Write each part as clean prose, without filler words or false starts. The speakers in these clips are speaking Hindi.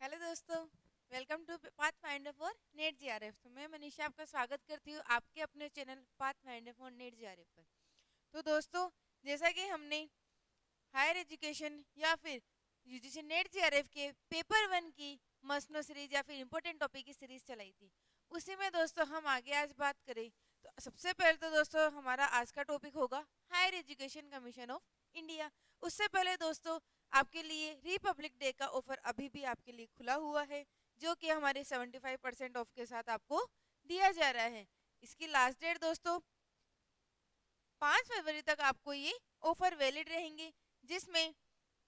हेलो दोस्तों, welcome to path finder for net JRF. तो मैं मनीषा आपका स्वागत करती हूँ आपके अपने channel path finder for net JRF पर। तो दोस्तों, जैसा कि हमने हायर एजुकेशन या फिर यूजीसी नेट जीआरएफ के पेपर वन की मसनो सीरीज या फिर इंपॉर्टेंट टॉपिक की सीरीज चलाई थी, उसी में दोस्तों हम आगे आज बात करें तो सबसे पहले तो दोस्तों हमारा आज का टॉपिक होगा higher education commission of India. उससे पहले दोस्तों आपके लिए रिपब्लिक डे का ऑफर अभी भी आपके लिए खुला हुआ है, जो कि हमारे 75% ऑफ के साथ आपको दिया जा रहा है। इसकी लास्ट डेट दोस्तों 5 फरवरी तक आपको ये ऑफर वैलिड रहेंगे, जिसमें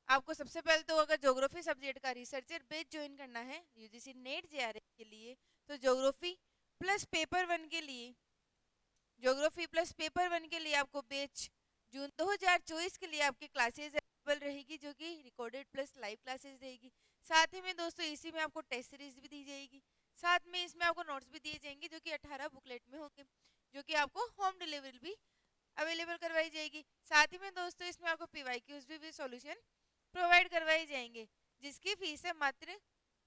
आपको सबसे पहले तो अगर ज्योग्राफी सब्जेक्ट का रिसर्चर बेच ज्वाइन करना है यूजीसी नेट जेआरएफ के लिए, तो ज्योग्राफी प्लस पेपर वन के लिए ज्योग्राफी प्लस पेपर वन के लिए आपको बेच जून 2024 के लिए आपकी क्लासेज अवेलेबल रहेगी, जो कि रिकॉर्डेड प्लस लाइव क्लासेस रहेगी। साथ ही में दोस्तों इसी में आपको टेस्ट सीरीज भी दी जाएगी, साथ में इसमें आपको नोट्स भी दिए जाएंगे जो कि 18 बुकलेट में होंगे, जो कि आपको होम डिलीवरी भी अवेलेबल करवाई जाएगी। साथ ही में दोस्तों इसमें आपको पीवाईक्यूज भी सॉल्यूशन प्रोवाइड करवाए जाएंगे, जिसकी फीस है मात्र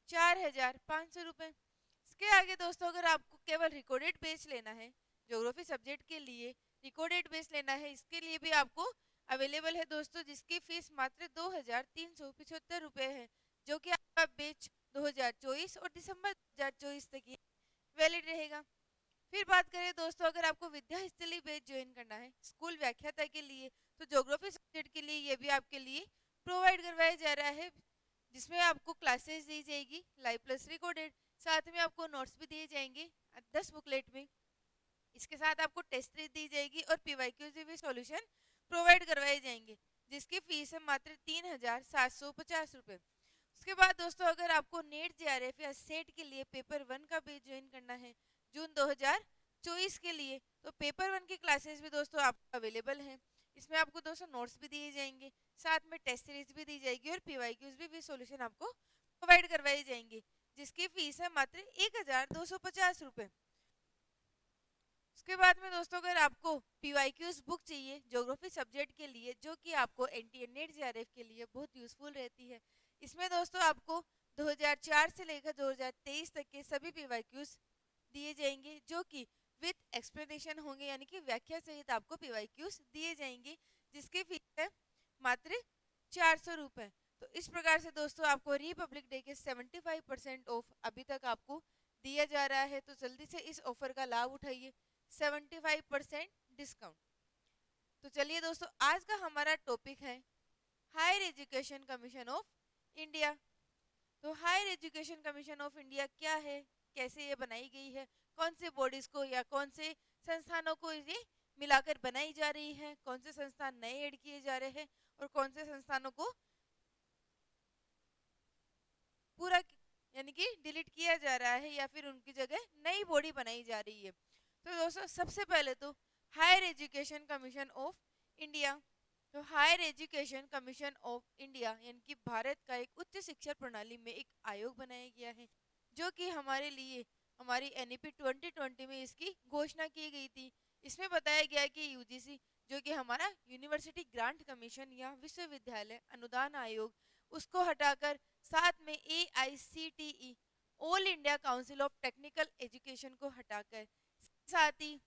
4,500 रुपये। इसके आगे दोस्तों अगर आपको केवल रिकॉर्डेड पेज लेना है ज्योग्राफी सब्जेक्ट के लिए, रिकॉर्डेड बेस लेना है, इसके लिए भी आपको अवेलेबल है दोस्तों, जिसकी फीस मात्र 2,375 रुपये है, जो कि आपका बेच 2024 और दिसंबर 2024 तक ही वैलिड रहेगा। फिर बात करें दोस्तों अगर आपको विद्या स्थली बेच ज्वाइन करना है स्कूल व्याख्याता के लिए, तो ज्योग्राफी सब्जेक्ट के लिए ये भी आपके लिए प्रोवाइड करवाया जा रहा है, जिसमें आपको क्लासेस दी जाएगी लाइव प्लस रिकॉर्डेड, साथ में आपको नोट्स भी दिए जाएंगे 10 बुकलेट में। इसके साथ आपको टेस्ट सीरीज दी जाएगी और पीवाईक्यू से भी सॉल्यूशन प्रोवाइड करवाए जाएंगे, जिसकी फीस है मात्र 3,750 रुपये। उसके बाद दोस्तों अगर आपको नेट जेआरएफ या सेट के लिए पेपर वन का बैच ज्वाइन करना है जून 2024 के लिए, तो पेपर वन की क्लासेस भी दोस्तों आपको अवेलेबल हैं। इसमें आपको दोस्तों नोट्स भी दिए जाएंगे, साथ में टेस्ट सीरीज भी दी जाएगी और पीवाईक्यूज भी सॉल्यूशन आपको प्रोवाइड करवाए जाएंगे, जिसकी फीस है मात्र 1,250 रुपये। उसके बाद में दोस्तों अगर आपको पीवाईक्यूज बुक चाहिए ज्योग्राफी सब्जेक्ट के लिए, जो कि आपको एनटीए नेट जेआरएफ के लिए बहुत यूजफुल रहती है, इसमें दोस्तों आपको 2004 से लेकर 2023 तक के सभी पीवाईक्यूज दिए जाएंगे, जो कि विद एक्सप्लेनेशन होंगे, यानी कि व्याख्या सहित आपको पीवाईक्यूज दिए जाएंगे, जिसकी फीस है मात्र 400 रुपये। तो इस प्रकार से दोस्तों आपको रिपब्लिक डे के 75% ऑफ अभी तक आपको दिया जा रहा है, तो जल्दी से इस ऑफर का लाभ उठाइए, 75% डिस्काउंट। तो चलिए दोस्तों आज का हमारा टॉपिक है higher education commission of India. तो higher education commission of India क्या है, कैसे ये बनाई गई है, कौन से बॉडीज को या कौन से संस्थानों को ये मिलाकर बनाई जा रही है, कौन से संस्थान नए ऐड किए जा रहे हैं और कौन से संस्थानों को पूरा यानी कि डिलीट किया जा रहा है या फिर उनकी जगह नई बॉडी बनाई जा रही है। तो दोस्तों सबसे पहले तो higher education commission of India. तो higher education commission of India यानी कि भारत का एक उच्च शिक्षा प्रणाली में एक आयोग बनाया गया है, जो कि हमारे लिए हमारी एनईपी 2020 में इसकी घोषणा की गई थी। इसमें बताया गया कि यूजीसी जो कि हमारा यूनिवर्सिटी ग्रांट कमीशन या विश्वविद्यालय अनुदान आयोग, उसको हटाकर साथ में AICTE all India council of technical education को हटाकर साथ ही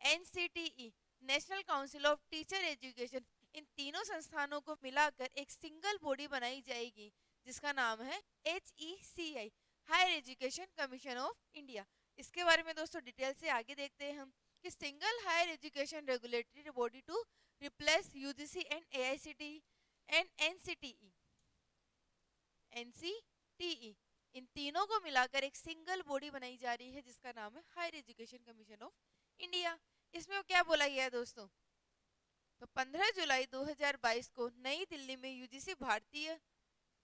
NCTE national council of teacher education, इन तीनों संस्थानों को मिलाकर एक सिंगल बॉडी बनाई जाएगी, जिसका नाम है HECI higher education commission of India. इसके बारे में दोस्तों डिटेल से आगे देखते हैं हम कि single higher education regulatory body to replace UGC and AICTE and NCTE, इन तीनों को मिलाकर एक सिंगल बॉडी बनाई जा रही है, जिसका नाम है higher education commission of India. इसमें क्या बोला गया है दोस्तों, तो 15 जुलाई 2022 को नई दिल्ली में यूजीसी भारतीय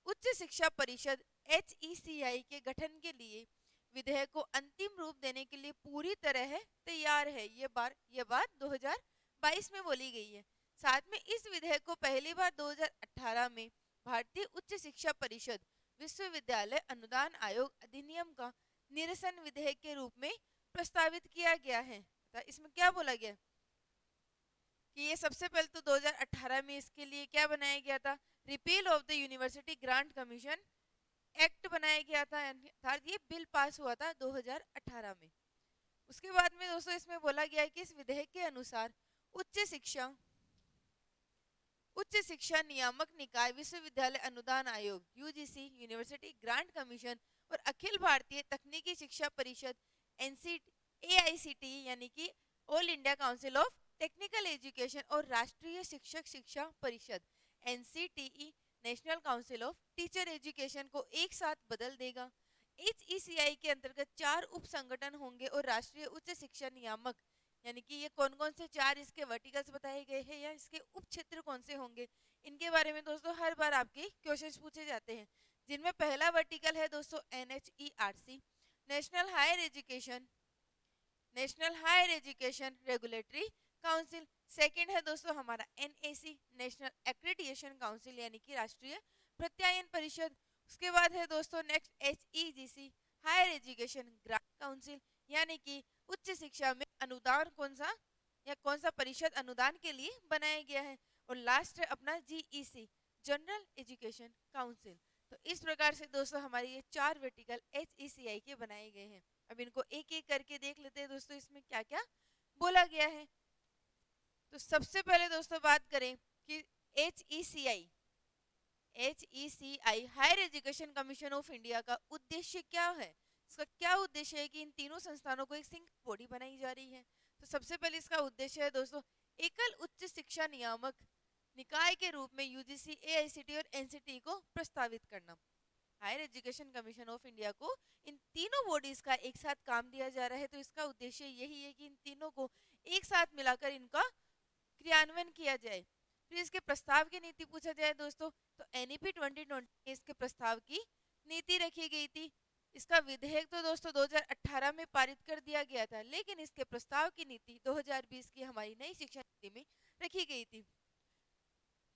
उच्च शिक्षा परिषद HECI के गठन के लिए विधेयक को अंतिम रूप देने के लिए पूरी तरह तैयार है। ये बात 2022 में बोली गई है। साथ में इस विधेयक को पहली बार 2018 में भारतीय उच्च शिक्षा परिषद विश्वविद्यालय अनुदान आयोग अधिनियम का निरसन विधेयक के रूप में प्रस्तावित किया गया है। इसमें क्या बोला गया कि ये सबसे पहले तो 2018 में इसके लिए क्या बनाया गया था, repeal of the university grant commission act बनाया गया था, अर्थात ये बिल पास हुआ था 2018 में। उसके बाद में दोस्तों इसमें बोला गया है कि इस विधेयक के अनुसार उच्च शिक्षा नियामक निकाय, विश्वविद्यालय अनुदान आयोग यूजीसी, यूनिवर्सिटी ग्रांट कमीशन और अखिल भारतीय तकनीकी शिक्षा परिषद एआईसीटी यानी कि all India council of technical education और राष्ट्रीय शिक्षक शिक्षा परिषद NCTE, national council of teacher education को एक साथ बदल देगा। एचईसीआई के अंतर्गत 4 उप संगठन होंगे और राष्ट्रीय उच्च शिक्षा नियामक यानी कि ये कौन कौन से 4 इसके वर्टिकल्स बताए गए हैं या इसके उप क्षेत्र कौन से होंगे, इनके बारे में दोस्तों हर बार आपके क्वेश्चंस पूछे जाते हैं। जिनमें पहला वर्टिकल है दोस्तों NHERC, national higher education regulatory council. Second है दोस्तों हमारा एनएसी, नेशनल एक्रेडिटेशन काउंसिल यानी कि राष्ट्रीय प्रत्यायन परिषद। उसके बाद है दोस्तों next HEGC, higher education grant council यानी कि उच्च शिक्षा में अनुदान कौन सा परिषद अनुदान के लिए बनाया गया है। और लास्ट है अपना जीईसी, जनरल एजुकेशन काउंसिल। तो इस प्रकार से दोस्तों हमारे ये 4 वर्टिकल एचईसीआई के बनाए गए हैं। अब इनको एक एक करके देख लेते हैं दोस्तों इसमें क्या क्या बोला गया है। तो सबसे पहले दोस्तों बात करें कि HECI higher education commission of India का उद्देश्य क्या है। इसका क्या उद्देश्य है कि इन तीनों संस्थानों को एक सिंगल बॉडी बनाई जा रही है। तो सबसे पहले इसका उद्देश्य है दोस्तों एकल उच्च शिक्षा नियामक निकाय के रूप में यूजीसी, एआईसीटी और एनसीटी को प्रस्तावित करना। Higher education commission of India को इन तीनों बॉडीज का एक साथ काम दिया जा रहा है। तो इसका उद्देश्य यही है कि इन तीनों को एक साथ मिलाकर इनका क्रियान्वयन किया जाए। फिर इसके प्रस्ताव की नीति पूछा जाए दोस्तों, तो एनईपी 2020 इसके प्रस्ताव की नीति रखी गई थी। इसका विधेयक तो दोस्तों 2018 में पारित कर दिया गया था, लेकिन इसके प्रस्ताव की नीति 2020 की हमारी नई शिक्षा नीति में रखी गई थी।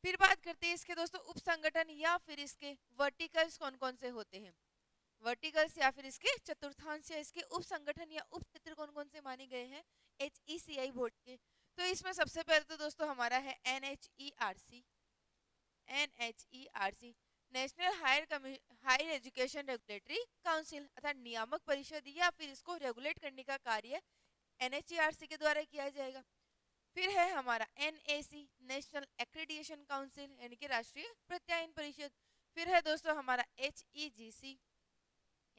फिर बात करते हैं इसके दोस्तों उप संगठन या फिर इसके वर्टिकल्स कौन कौन से होते हैं। वर्टिकल्स या फिर इसके चतुर्थांश या इसके उप संगठन या उप क्षेत्र कौन कौन से माने गए हैं एचईसीआई बोर्ड के। तो इसमें सबसे पहले तो दोस्तों हमारा है NHERC, national higher education regulatory council अर्थात नियामक परिषद या फिर इसको रेगुलेट करने का कार्य एनएचईआरसी के द्वारा किया जाएगा। फिर है हमारा एनएसी, नेशनल एक्रेडिटेशन काउंसिल यानी कि राष्ट्रीय प्रत्यायन परिषद। फिर है दोस्तों हमारा एचईजीसी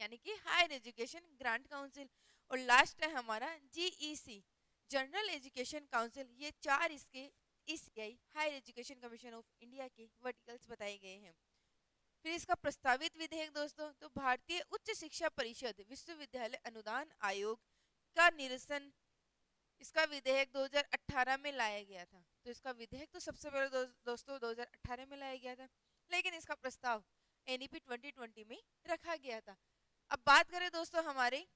यानी कि हायर एजुकेशन ग्रांट काउंसिल। और लास्ट है हमारा जीईसी, जनरल एजुकेशन काउंसिल। ये 4 इसके ECI higher education commission of India के वर्टिकल्स बताए गए हैं। फिर इसका प्रस्तावित विधेयक दोस्तों, तो भारतीय उच्च शिक्षा परिषद विश्वविद्यालय अनुदान आयोग का निरसन इसका विधेयक 2018 में लाया गया था। तो इसका विधेयक तो सबसे पहले दोस्तों 2018 में लाया गया था, लेकिन इसका प्रस्ताव एनईपी 2020 में रखा गया था। अब बात करें दोस्तों हमारे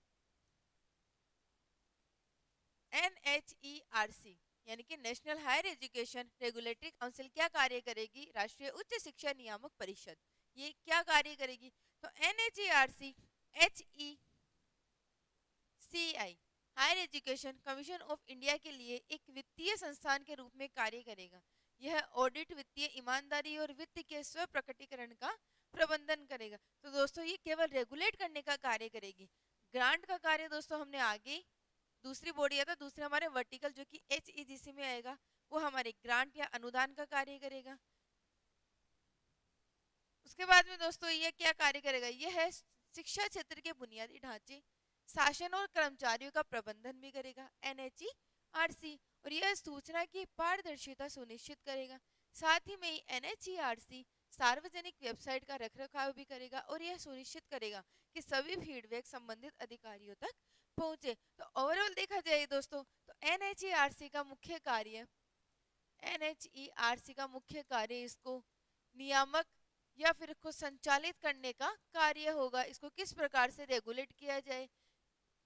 एनएचईआरसी यानी कि national higher education regulatory council क्या कार्य करेगी। राष्ट्रीय उच्च शिक्षा नियामक परिषद ये क्या कार्य करेगी। तो NHERC HECI higher education commission of India के लिए एक वित्तीय संस्थान के रूप में कार्य करेगा। यह ऑडिट, वित्तीय ईमानदारी और वित्त के स्व प्रकटीकरण का प्रबंधन करेगा। तो दोस्तों ये केवल रेगुलेट करने का कार्य करेगी। ग्रांट का कार्य दोस्तों हमने आगे दूसरी बॉडी आता दूसरे हमारे वर्टिकल जो कि एचईजीसी में आएगा, वो हमारे ग्रांट या अनुदान का कार्य करेगा। उसके बाद में दोस्तों ये क्या कार्य करेगा, ये है शिक्षा क्षेत्र के बुनियादी ढांचे, शासन और कर्मचारियों का प्रबंधन भी करेगा एनएचईआरसी। और यह सूचना की पारदर्शिता सुनिश्चित करेगा। साथ ही में एनएचईआरसी सार्वजनिक वेबसाइट का रखरखाव भी करेगा और यह सुनिश्चित करेगा कि सभी फीडबैक संबंधित अधिकारियों तक पहुंचे। तो ओवरऑल देखा जाए दोस्तों, तो एनएचईआरसी का मुख्य कार्य इसको नियामक या फिर इसको संचालित करने का कार्य होगा। इसको किस प्रकार से रेगुलेट किया जाए,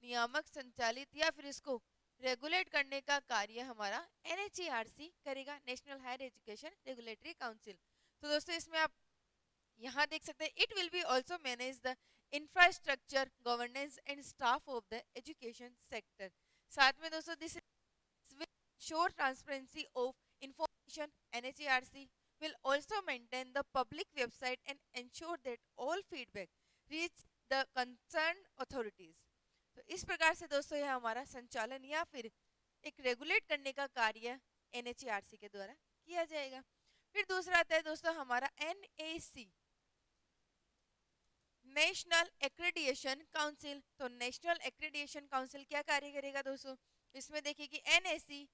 नियामक, संचालित या फिर इसको रेगुलेट करने का कार्य हमारा एनएचईआरसी करेगा, national higher education regulatory council. तो दोस्तों इसमें आप यहाँ देख सकते हैं it will be also manage the infrastructure, governance and staff of the education sector. साथ में दोस्तों this will sure transparency of information. NHERC will also maintain the public website and ensure that all feedback reach the concern authorities. तो इस प्रकार से दोस्तों यह हमारा संचालन या फिर एक रेगुलेट करने का कार्य NHERC के द्वारा किया जाएगा। फिर दूसरा आता है दोस्तों हमारा NAC, नेशनल एक्रेडिएशन काउंसिल। तो नेशनल एक्रेडिएशन काउंसिल क्या कार्य करेगा दोस्तों? इसमें देखिए कि NAC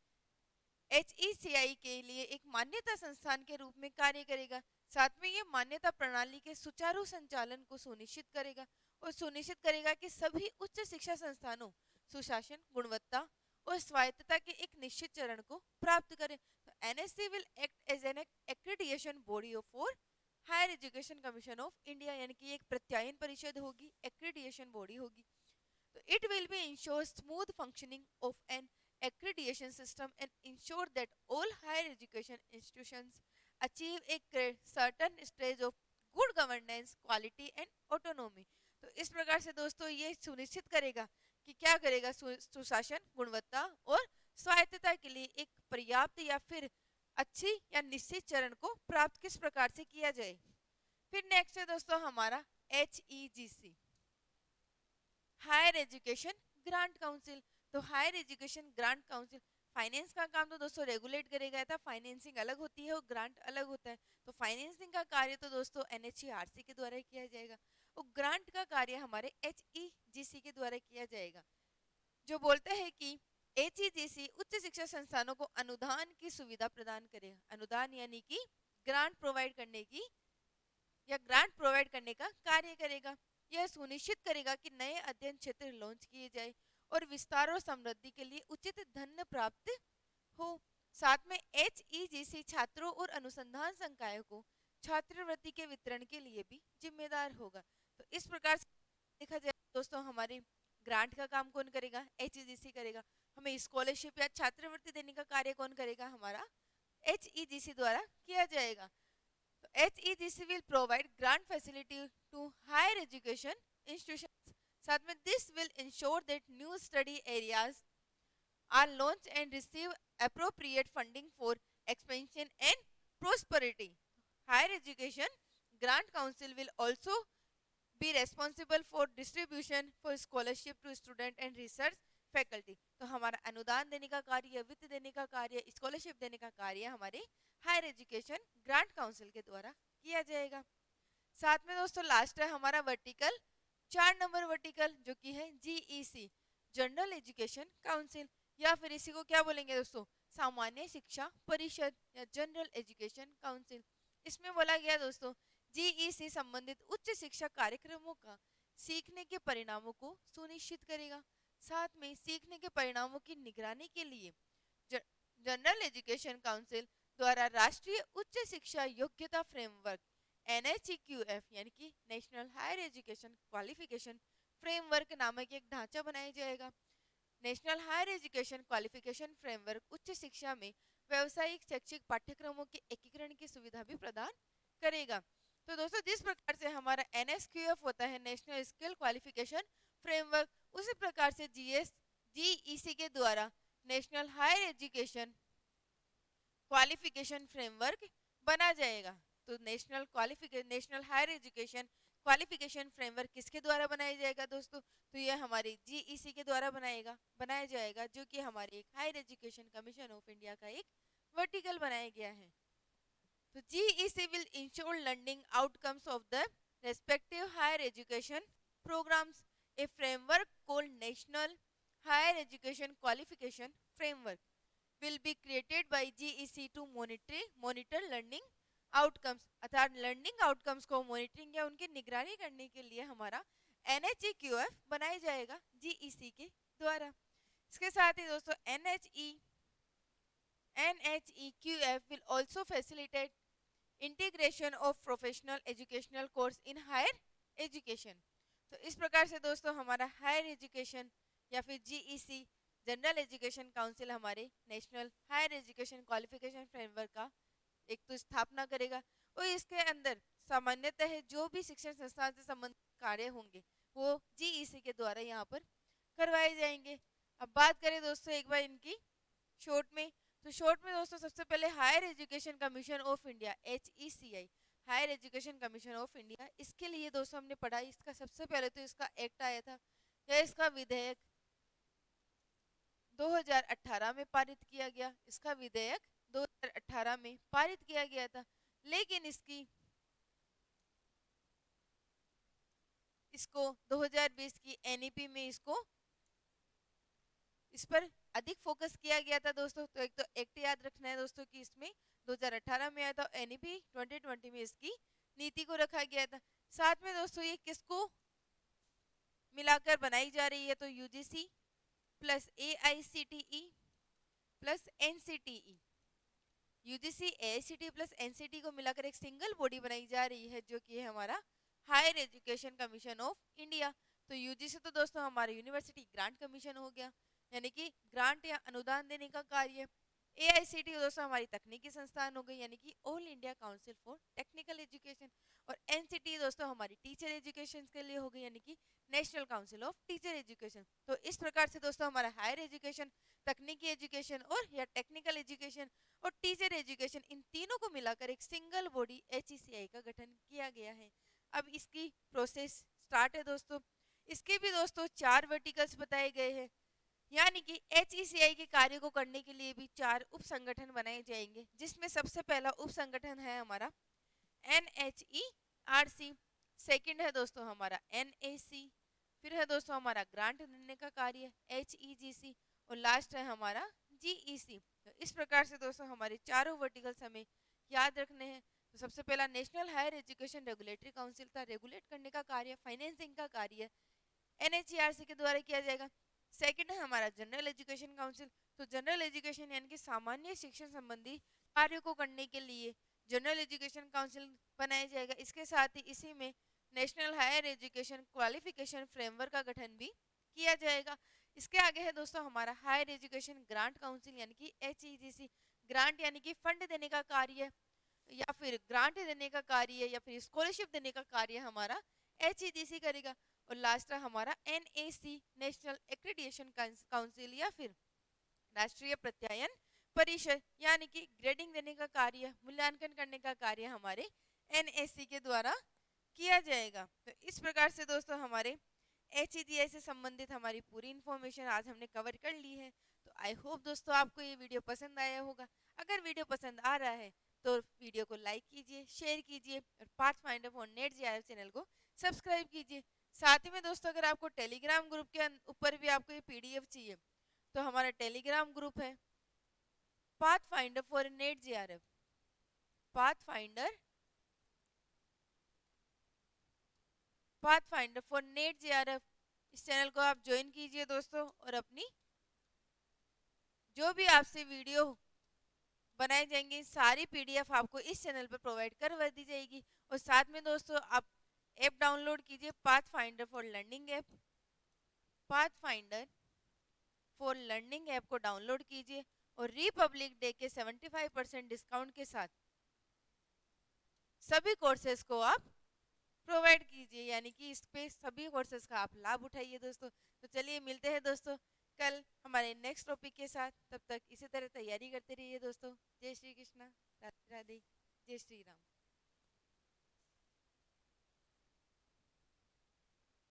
HECI के लिए एक मान्यता संस्थान के रूप में कार्य करेगा। साथ में ये मान्यता प्रणाली के सुचारू संचालन को सुनिश्चित करेगा और सुनिश्चित करेगा कि सभी उच्च शिक्षा संस्थानों सुशासन, गुणवत्ता और स्वायत्तता के एक निश्चित चरण को प्राप्त करें। तो NSC will act as an accreditation body for higher education commission of India, यानी कि एक प्रत्यायन परिषद होगी, एक्रेडिएशन बॉडी होगी। तो it will be ensure smooth functioning of an accreditation system and ensure that all higher education institutions achieve a certain stage of good governance, quality and autonomy। तो इस प्रकार से दोस्तों ये सुनिश्चित करेगा कि क्या करेगा, सुशासन, गुणवत्ता और स्वायत्तता के लिए एक पर्याप्त या फिर अच्छी या निश्चित चरण को प्राप्त किस प्रकार से किया जाए। फिर नेक्स्ट है दोस्तों हमारा HEGC, higher education grant council. तो higher education grant council finance का काम तो दोस्तों रेगुलेट करेगा था, फाइनेंसिंग अलग होती है और ग्रांट अलग होता है। तो फाइनेंसिंग का कार्य तो दोस्तों NHERC के द्वारा किया जाएगा और ग्रांट का कार्य हमारे HEGC के द्वारा किया जाएगा, जो बोलते हैं कि HEGC उच्च शिक्षा संस्थानों को अनुदान की सुविधा प्रदान करेगा। अनुदान यानी कि ग्रांट प्रोवाइड करने की या ग्रांट प्रोवाइड करने का कार्य करेगा। यह सुनिश्चित करेगा कि नए अध्ययन क्षेत्र लॉन्च किए जाए और विस्तार और समृद्धि के लिए उचित धन प्राप्त हो। साथ में HEGC छात्रों और अनुसंधान संकायों को छात्रवृत्ति के वितरण के लिए भी जिम्मेदार होगा। तो इस प्रकार से देखा जाए दोस्तों हमारे ग्रांट का काम कौन करेगा? HEGC करेगा। हमें स्कॉलरशिप या छात्रवृत्ति देने का कार्य कौन करेगा? हमारा HEGC द्वारा किया जाएगा। तो HEGC will provide grant facility to higher education institutions। साथ में this will ensure that new study areas are launched and receive appropriate funding for expansion and prosperity। Higher Education Grant Council will also be responsible for distribution for scholarship to student and research faculty. तो हमारा अनुदान देने का कार्य, वित्त देने का कार्य, स्कॉलरशिप देने का कार्य हमारे हायर एजुकेशन ग्रांट काउंसिल के द्वारा किया जाएगा। साथ में दोस्तों लास्ट है हमारा वर्टिकल, 4 नंबर वर्टिकल, जो कि है GEC, जनरल एजुकेशन काउंसिल, या फिर इसी को क्या बोलेंगे दोस्तों? सामान्य शिक्षा परिषद या जनरल एजुकेशन काउंसिल। इसमें बोला गया दोस्तों GEC संबंधित उच्च शिक्षा कार्यक्रमों का सीखने के परिणामों को सुनिश्चित करेगा। साथ में सीखने के परिणामों की निगरानी के लिए जनरल एजुकेशन काउंसिल द्वारा राष्ट्रीय उच्च शिक्षा योग्यता फ्रेमवर्क NHEQF यानी कि national higher education qualification framework नामक एक ढांचा बनाया जाएगा। National higher education qualification framework उच्च शिक्षा में व्यावसायिक शैक्षिक पाठ्यक्रमों के एकीकरण की सुविधा भी प्रदान करेगा। तो दोस्तों जिस प्रकार से हमारा NSQF होता है, नेशनल स्किल क्वालिफिकेशन फ्रेमवर्क, उसी प्रकार से GEC के द्वारा national higher education qualification framework बना जाएगा। तो national higher education qualification framework किसके द्वारा बनाया जाएगा दोस्तों? तो यह हमारे GEC के द्वारा बनाया जाएगा, जो कि हमारे एक higher education commission of India का एक वर्टिकल बनाया गया है। तो GEC will ensure learning outcomes of the respective higher education programs। A framework called National Higher Education Qualification Framework will be created by GEC to monitor learning outcomes। अर्थात लर्निंग आउटकम्स को मॉनिटरिंग या उनकी निगरानी करने के लिए हमारा NHEQF बनाया जाएगा GEC के द्वारा। इसके साथ ही दोस्तों NHEQF will also facilitate integration of professional educational course in higher education। तो इस प्रकार से दोस्तों हमारा हायर एजुकेशन या फिर GEC जनरल एजुकेशन काउंसिल हमारे national higher education qualification framework का एक तो स्थापना करेगा और इसके अंदर सामान्यतः जो भी शिक्षण संस्थान से संबंधित कार्य होंगे वो GEC के द्वारा यहाँ पर करवाए जाएंगे। अब बात करें दोस्तों एक बार इनकी शॉर्ट में, तो शॉर्ट में दोस्तों सबसे पहले higher education commission of India HECI। Higher education commission of India. इसके लिए दोस्तों हमने पढ़ा, इसका सबसे पहले तो इसका एक्ट आया था या इसका विधेयक 2018 में पारित किया गया, इसका विधेयक 2018 में पारित किया गया था। लेकिन इसको 2020 की एनईपी में इस पर अधिक फोकस किया गया था दोस्तों। तो एक तो एक्ट याद रखना है दोस्तों कि इसमें 2018 में आया था, एनईपी 2020 में इसकी नीति को रखा गया था। साथ में दोस्तों ये किसको मिलाकर बनाई जा रही है, तो UGC plus AICTE plus NCTE. UGC AICTE plus NCT को मिलाकर एक सिंगल बॉडी बनाई जा रही है, जो कि है हमारा higher education commission of India. तो यूजीसी तो दोस्तों हमारा यूनिवर्सिटी ग्रांट कमीशन हो गया, यानी कि ग्रांट या अनुदान देने का कार्य। एआईसीटी दोस्तों हमारी तकनीकी संस्थान हो गई, यानी कि all India council for technical education. और एनसीटी दोस्तों हमारी टीचर एजुकेशन के लिए हो गई, यानी कि national council of teacher education. तो इस प्रकार से दोस्तों हमारा हायर एजुकेशन, तकनीकी एजुकेशन और या टेक्निकल एजुकेशन और टीचर एजुकेशन, इन तीनों को मिलाकर एक सिंगल बॉडी एचईसीआई का गठन किया गया है। अब इसकी प्रोसेस स्टार्ट है दोस्तों। इसके भी दोस्तों 4 वर्टिकल्स बताए गए हैं, यानी कि एचईसीआई के कार्य को करने के लिए भी 4 उप संगठन बनाए जाएंगे, जिसमें सबसे पहला उप संगठन है हमारा एनएचईआरसी, सेकंड है दोस्तों हमारा एनएसी, फिर है दोस्तों हमारा ग्रांट देने का कार्य एचईजीसी, और लास्ट है हमारा जीईसी। तो इस प्रकार से दोस्तों हमारे चारों वर्टिकल्स हमें याद रखने हैं। तो सबसे पहला national higher education regulatory council था, रेगुलेट करने का कार्य, फाइनेंसिंग का कार्य एनएचईआरसी के द्वारा किया जाएगा। सेकंड है हमारा जनरल एजुकेशन काउंसिल, तो जनरल एजुकेशन यानी कि सामान्य शिक्षण संबंधी कार्यों को करने के लिए जनरल एजुकेशन काउंसिल बनाया जाएगा। इसके साथ ही इसी में national higher education qualification framework का गठन भी किया जाएगा। इसके आगे है दोस्तों हमारा हायर एजुकेशन ग्रांट काउंसिल, यानी कि एचईजीसी। ग्रांट यानी कि फंड देने का कार्य या फिर ग्रांट देने का कार्य या फिर स्कॉलरशिप देने का कार्य हमारा एचईजीसी करेगा। और लास्ट है हमारा एनएसी, नेशनल एक्रेडिटेशन काउंसिल या फिर राष्ट्रीय प्रत्यायन परिषद, यानी कि ग्रेडिंग देने का कार्य, मूल्यांकन करने का कार्य हमारे एनएससी के द्वारा किया जाएगा। तो इस प्रकार से दोस्तों हमारे एचईजीआई से संबंधित हमारी पूरी इन्फॉर्मेशन आज हमने कवर कर ली है। तो आई होप दोस्तों आपको ये वीडियो पसंद आया होगा। अगर वीडियो पसंद आ रहा है तो वीडियो को लाइक कीजिए, शेयर कीजिए और pathfinder for net JRF channel को सब्सक्राइब कीजिए। साथ ही में दोस्तों अगर आपको टेलीग्राम ग्रुप के ऊपर भी आपको ये पीडीएफ चाहिए, तो हमारा टेलीग्राम ग्रुप है pathfinder for net JRF, pathfinder for net JRF. इस चैनल को आप ज्वाइन कीजिए दोस्तों, और अपनी जो भी आपसे वीडियो बनाए जाएंगे सारी पीडीएफ आपको इस चैनल पर प्रोवाइड करवा दी जाएगी। और साथ में दोस्तों आप ऐप डाउनलोड कीजिए pathfinder for learning app, pathfinder for learning app को डाउनलोड कीजिए और रिपब्लिक डे के 75% डिस्काउंट के साथ सभी कोर्सेज को आप प्रोवाइड कीजिए, यानी कि इस पे सभी कोर्सेज का आप लाभ उठाइए दोस्तों। तो चलिए मिलते हैं दोस्तों कल हमारे नेक्स्ट टॉपिक के साथ। तब तक इसी तरह तैयारी करते रहिए दोस्तों। जय श्री कृष्णा, राधे राधे, जय श्री राम।